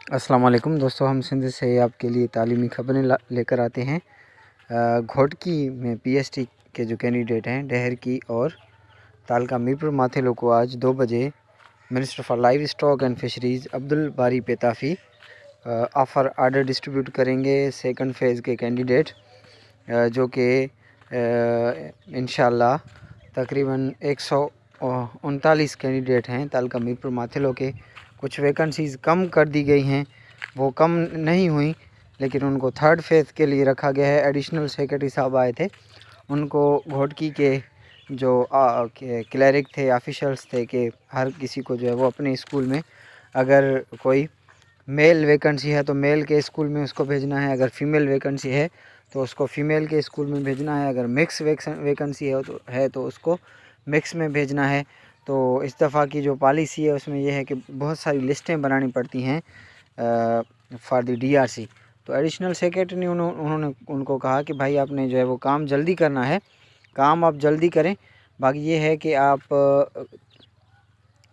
अस्सलाम वालेकुम दोस्तों, हम सिंध से आपके लिए तालीमी खबरें लेकर आते हैं। घोटकी में पीएचडी के जो कैंडिडेट हैं डहर की और तालका मीरपुर माथेलो को आज 2 बजे minister for live stock and fisheries Abdul बारी पेताफ़ी ऑफ़र आर्डर डिस्ट्रीब्यूट करेंगे सेकंड फेज़ के कैंडिडेट, जो कि इंशाल्लाह तकरीबन 139 कैंडिडेट हैं तालका मीरपुर माथेलो के। कुछ वैकेंसीज़ कम कर दी गई हैं, वो कम नहीं हुई, लेकिन उनको थर्ड फेज़ के लिए रखा गया है। एडिशनल सेक्रेटरी साहब आए थे, उनको घोटकी के जो क्लरिक थे, ऑफिशल्स थे, कि हर किसी को जो है वो अपने स्कूल में अगर कोई मेल वैकेंसी है तो मेल के स्कूल में उसको भेजना है, अगर फ़ीमेल वैकेंसी है तो उसको फ़ीमेल के स्कूल में भेजना है, अगर मिक्स वैकेंसी है तो उसको मिक्स में भेजना है। तो इस दफ़ा की जो पॉलिसी है उसमें यह है कि बहुत सारी लिस्टें बनानी पड़ती हैं फॉर द डीआरसी। तो एडिशनल सेक्रेटरी ने उन्होंने उनको कहा कि भाई आपने जो है वो काम जल्दी करना है, काम आप जल्दी करें। बाकी ये है कि आप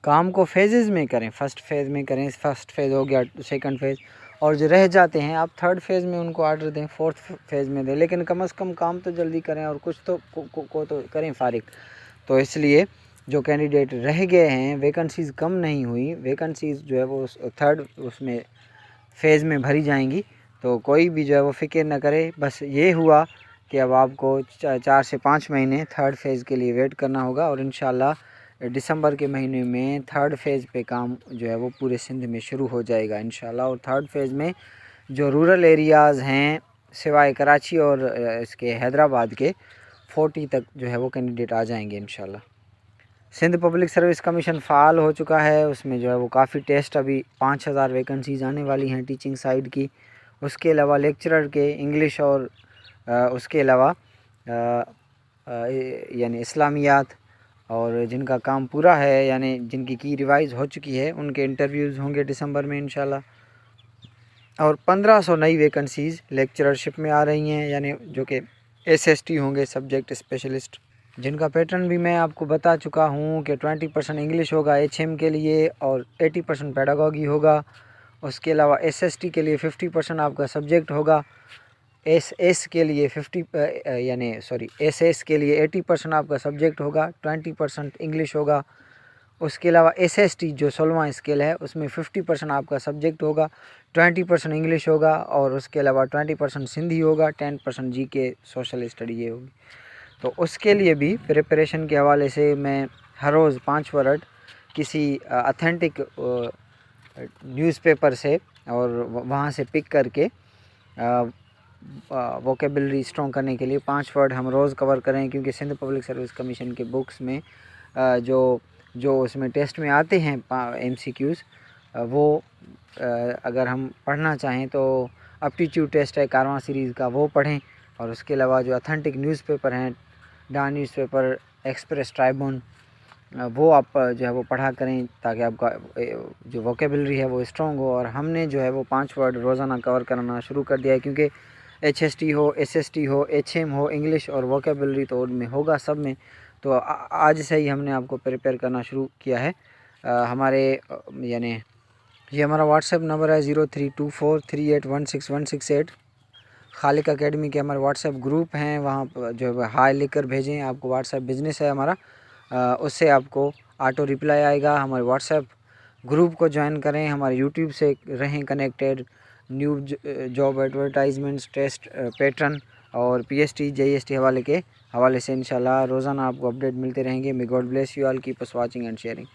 काम को फेजेज़ में करें, फर्स्ट फेज़ में करें, फर्स्ट फेज़ हो गया, सेकंड फेज़, और जो रह जाते हैं आप थर्ड फेज़ में उनको आर्डर दें, फोर्थ फेज़ में दें, लेकिन कम से कम काम तो जल्दी करें और कुछ तो को तो करें फारिग। तो इसलिए जो कैंडिडेट रह गए हैं, वैकेंसीज़ कम नहीं हुई, वैकेंसीज़ जो है वो थर्ड उसमें फेज़ में भरी जाएंगी। तो कोई भी जो है वो फ़िक्र न करे, बस ये हुआ कि अब आपको 4 से 5 महीने थर्ड फेज़ के लिए वेट करना होगा, और इंशाल्लाह दिसंबर के महीने में थर्ड फेज़ पे काम जो है वो पूरे सिंध में शुरू हो जाएगा इंशाल्लाह। और थर्ड फेज़ में जो रूरल एरियाज़ हैं सिवाय कराची और इसके हैदराबाद के 40 तक जो है वो कैंडिडेट आ जाएंगे इंशाल्लाह। सिंध पब्लिक सर्विस कमीशन फ़ाल हो चुका है, उसमें जो है वो काफ़ी टेस्ट, अभी 5000 वैकेंसीज़ आने वाली हैं टीचिंग साइड की। उसके अलावा लेक्चरर के इंग्लिश और उसके अलावा यानी इस्लामियात, और जिनका काम पूरा है यानी जिनकी की रिवाइज़ हो चुकी है उनके इंटरव्यूज़ होंगे दिसंबर में इंशाल्लाह। और 1500 नई वैकेंसीज़ लेक्चरशिप में आ रही हैं, यानी जो कि एसएसटी होंगे, सब्जेक्ट स्पेशलिस्ट, जिनका पैटर्न भी मैं आपको बता चुका हूँ कि 20% इंग्लिश होगा एचएम के लिए और 80% पेडागॉगी होगा। उसके अलावा एसएसटी के लिए 50% आपका सब्जेक्ट होगा, एसएस के लिए एसएस के लिए 80% आपका सब्जेक्ट होगा, 20% इंग्लिश होगा। उसके अलावा एसएसटी जो 16वां स्केल है उसमें 50% आपका सब्जेक्ट होगा, 20% इंग्लिश होगा, और उसके अलावा 20% सिंधी होगा, 10% जीके सोशल स्टडी ये होगी। तो उसके लिए भी प्रिपरेशन के हवाले से मैं हर रोज़ 5 वर्ड किसी ऑथेंटिक न्यूज़पेपर से और वहाँ से पिक करके वोकेबलरी स्ट्रॉन्ग करने के लिए 5 वर्ड हम रोज़ कवर करें, क्योंकि सिंध पब्लिक सर्विस कमीशन के बुक्स में जो उसमें टेस्ट में आते हैं MCQs, वो अगर हम पढ़ना चाहें तो एप्टीट्यूड टेस्ट है कारवां सीरीज़ का, वो पढ़ें। और उसके अलावा जो ऑथेंटिक न्यूज़पेपर हैं, डान न्यूज़पेपर, एक्सप्रेस, ट्राइब्यून, वो आप जो है वो पढ़ा करें, ताकि आपका जो वोकेबलरी है वो स्ट्रॉन्ग हो। और हमने जो है वो 5 वर्ड रोज़ाना कवर करना शुरू कर दिया है, क्योंकि HST हो, SST हो, HM हो, इंग्लिश और वोकेबलरी तो उनमें होगा सब में। तो आज से ही हमने आपको प्रिपेयर करना शुरू किया है। हमारे यानी ये हमारा व्हाट्सएप नंबर है 032438161668। खालिक एकेडमी के हमारे व्हाट्सएप ग्रुप हैं, वहाँ जो है हाई लिख कर भेजें, आपको व्हाट्सएप बिजनेस है हमारा, उससे आपको ऑटो रिप्लाई आएगा। हमारे व्हाट्सएप ग्रुप को ज्वाइन करें, हमारे यूट्यूब से रहें connected. New job advertisements, test pattern और PST JST हवाले से इंशाल्लाह रोज़ाना आपको अपडेट मिलते रहेंगे। May God bless you all, keep us watching and sharing.